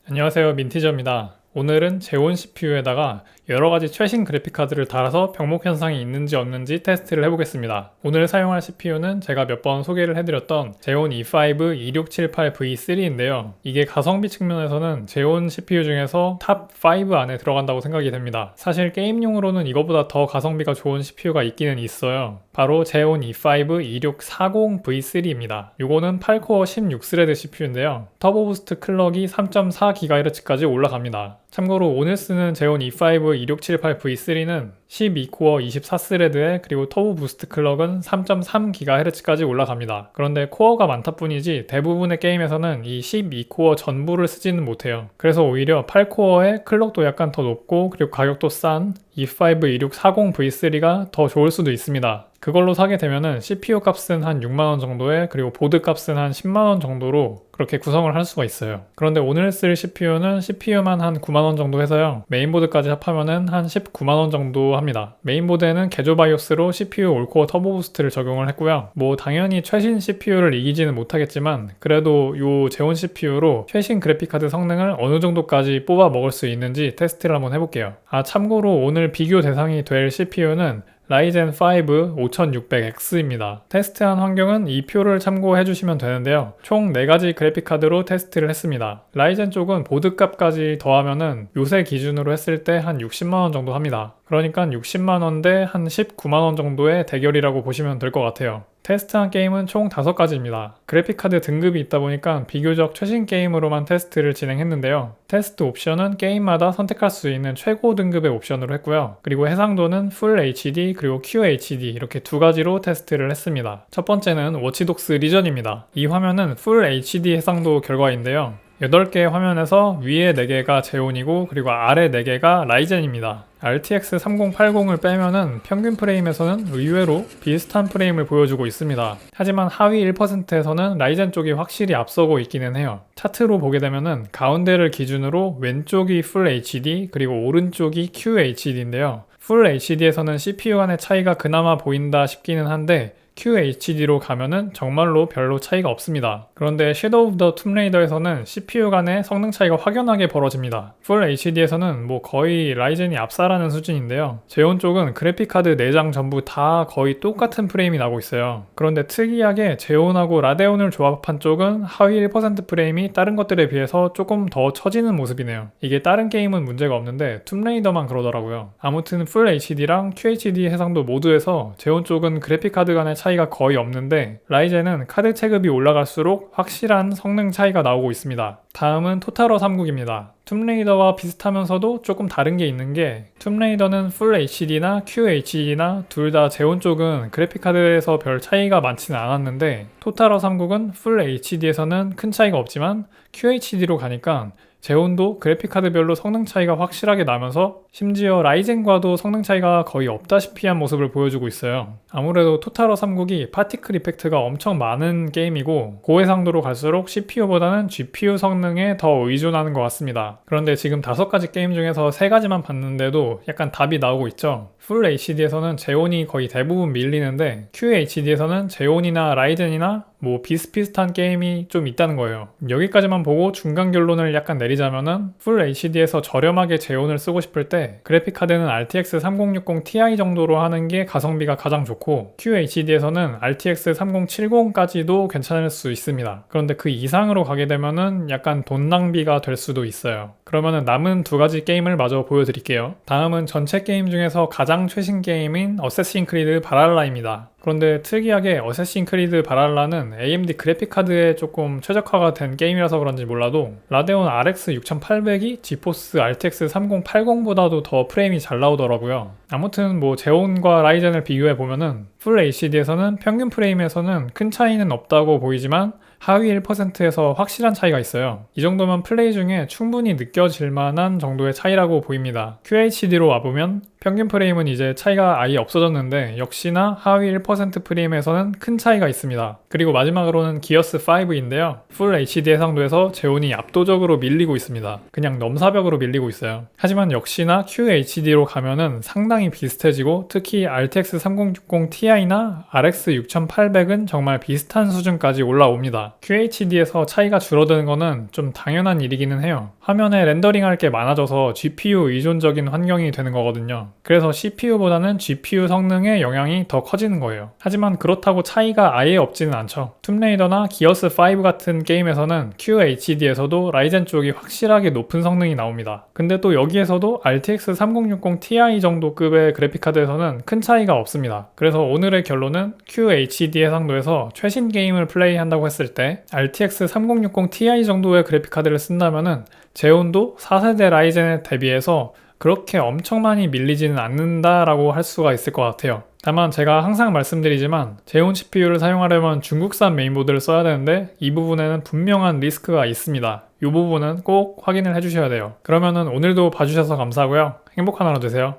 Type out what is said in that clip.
안녕하세요, 민티저입니다. 오늘은 제온 CPU에다가 여러가지 최신 그래픽카드를 달아서 병목 현상이 있는지 없는지 테스트를 해보겠습니다. 오늘 사용할 CPU는 제가 몇 번 소개를 해드렸던 제온 E5 2678V3인데요. 이게 가성비 측면에서는 제온 CPU 중에서 탑 5 안에 들어간다고 생각이 됩니다. 사실 게임용으로는 이거보다 더 가성비가 좋은 CPU가 있기는 있어요. 바로 제온 E5 2640V3입니다. 이거는 8코어 16스레드 CPU인데요. 터보 부스트 클럭이 3.4GHz까지 올라갑니다. 참고로 오늘 쓰는 제온 E5 2678V3는 12코어 24스레드에 그리고 터보 부스트 클럭은 3.3GHz까지 올라갑니다. 그런데 코어가 많다 뿐이지 대부분의 게임에서는 이 12코어 전부를 쓰지는 못해요. 그래서 오히려 8코어의 클럭도 약간 더 높고 그리고 가격도 싼 E5 2640V3가 더 좋을 수도 있습니다. 그걸로 사게 되면은 CPU 값은 한 6만원 정도에 그리고 보드 값은 한 10만원 정도로 그렇게 구성을 할 수가 있어요. 그런데 오늘 쓸 CPU는 CPU만 한 9만원 정도 해서요. 메인보드까지 합하면은 한 19만원 정도 합니다. 메인보드에는 개조 바이오스로 CPU 올코어 터보 부스트를 적용을 했고요. 뭐 당연히 최신 CPU를 이기지는 못하겠지만 그래도 요 제온 CPU로 최신 그래픽카드 성능을 어느 정도까지 뽑아 먹을 수 있는지 테스트를 한번 해볼게요. 참고로 오늘 비교 대상이 될 CPU는 라이젠 5 5600X입니다. 테스트한 환경은 이 표를 참고해 주시면 되는데요. 총 4가지 그래픽카드로 테스트를 했습니다. 라이젠 쪽은 보드값까지 더하면은 요새 기준으로 했을 때 한 60만원 정도 합니다. 그러니까 60만원 대 한 19만원 정도의 대결이라고 보시면 될 것 같아요. 테스트한 게임은 총 5가지입니다. 그래픽카드 등급이 있다 보니까 비교적 최신 게임으로만 테스트를 진행했는데요. 테스트 옵션은 게임마다 선택할 수 있는 최고 등급의 옵션으로 했고요. 그리고 해상도는 Full HD 그리고 QHD 이렇게 2가지로 테스트를 했습니다. 첫 번째는 워치독스 리전입니다. 이 화면은 Full HD 해상도 결과인데요. 8개의 화면에서 위에 4개가 제온이고 그리고 아래 4개가 라이젠입니다. RTX 3080을 빼면은 평균 프레임에서는 의외로 비슷한 프레임을 보여주고 있습니다. 하지만 하위 1%에서는 라이젠 쪽이 확실히 앞서고 있기는 해요. 차트로 보게 되면은 가운데를 기준으로 왼쪽이 Full HD 그리고 오른쪽이 QHD인데요. Full HD에서는 CPU 간의 차이가 그나마 보인다 싶기는 한데 QHD로 가면은 정말로 별로 차이가 없습니다. 그런데 Shadow of the Tomb Raider에서는 CPU 간의 성능 차이가 확연하게 벌어집니다. Full HD에서는 뭐 거의 라이젠이 앞서라는 수준인데요. 제온 쪽은 그래픽카드 4장 전부 다 거의 똑같은 프레임이 나고 있어요. 그런데 특이하게 제온하고 라데온을 조합한 쪽은 하위 1% 프레임이 다른 것들에 비해서 조금 더 처지는 모습이네요. 이게 다른 게임은 문제가 없는데 툼레이더만 그러더라고요. 아무튼 Full HD랑 QHD 해상도 모두에서 제온 쪽은 그래픽카드 간의 차이가 거의 없는데 라이젠은 카드 체급이 올라갈수록 확실한 성능 차이가 나오고 있습니다. 다음은 토탈워 3국입니다. 툼레이더와 비슷하면서도 조금 다른 게 있는 게 툼레이더는 Full HD나 QHD나 둘 다 제온 쪽은 그래픽카드에서 별 차이가 많지는 않았는데 토탈워 3국은 Full HD에서는 큰 차이가 없지만 QHD로 가니까 제온도 그래픽카드별로 성능 차이가 확실하게 나면서 심지어 라이젠과도 성능 차이가 거의 없다시피 한 모습을 보여주고 있어요. 아무래도 토탈워 3국이 파티클 이펙트가 엄청 많은 게임이고 고해상도로 갈수록 CPU보다는 GPU 성능에 더 의존하는 것 같습니다. 그런데 지금 5가지 게임 중에서 3가지만 봤는데도 약간 답이 나오고 있죠. Full HD에서는 제온이 거의 대부분 밀리는데 QHD에서는 제온이나 라이젠이나 뭐 비슷비슷한 게임이 좀 있다는 거예요. 여기까지만 보고 중간 결론을 약간 내리자면은 Full HD에서 저렴하게 제온을 쓰고 싶을 때 그래픽카드는 RTX 3060 Ti 정도로 하는 게 가성비가 가장 좋고 QHD에서는 RTX 3070까지도 괜찮을 수 있습니다. 그런데 그 이상으로 가게 되면은 약간 돈 낭비가 될 수도 있어요. 그러면은 남은 2가지 게임을 마저 보여드릴게요. 다음은 전체 게임 중에서 가장 최신 게임인 어쌔신 크리드 발할라입니다. 그런데 특이하게 어쌔신 크리드 발할라는 AMD 그래픽카드에 조금 최적화가 된 게임이라서 그런지 몰라도 라데온 RX 6800이 지포스 RTX 3080보다도 더 프레임이 잘 나오더라고요. 아무튼 뭐 제온과 라이젠을 비교해 보면은 Full HD에서는 평균 프레임에서는 큰 차이는 없다고 보이지만 하위 1%에서 확실한 차이가 있어요. 이 정도면 플레이 중에 충분히 느껴질 만한 정도의 차이라고 보입니다. QHD로 와보면 평균 프레임은 이제 차이가 아예 없어졌는데 역시나 하위 1% 프레임에서는 큰 차이가 있습니다. 그리고 마지막으로는 기어스 5인데요. 풀 HD 해상도에서 제온이 압도적으로 밀리고 있습니다. 그냥 넘사벽으로 밀리고 있어요. 하지만 역시나 QHD로 가면은 상당히 비슷해지고 특히 RTX 3060 Ti나 RX 6800은 정말 비슷한 수준까지 올라옵니다. QHD에서 차이가 줄어드는 거는 좀 당연한 일이기는 해요. 화면에 렌더링할 게 많아져서 GPU 의존적인 환경이 되는 거거든요. 그래서 CPU보다는 GPU 성능의 영향이 더 커지는 거예요. 하지만 그렇다고 차이가 아예 없지는 않죠. 툼레이더나 기어스 5 같은 게임에서는 QHD에서도 라이젠 쪽이 확실하게 높은 성능이 나옵니다. 근데 또 여기에서도 RTX 3060 Ti 정도 급의 그래픽카드에서는 큰 차이가 없습니다. 그래서 오늘의 결론은 QHD 해상도에서 최신 게임을 플레이한다고 했을 때 RTX 3060 Ti 정도의 그래픽카드를 쓴다면은 제온도 4세대 라이젠에 대비해서 그렇게 엄청 많이 밀리지는 않는다라고 할 수가 있을 것 같아요. 다만 제가 항상 말씀드리지만 제온 CPU를 사용하려면 중국산 메인보드를 써야 되는데 이 부분에는 분명한 리스크가 있습니다. 이 부분은 꼭 확인을 해주셔야 돼요. 그러면은 오늘도 봐주셔서 감사하고요. 행복한 하루 되세요.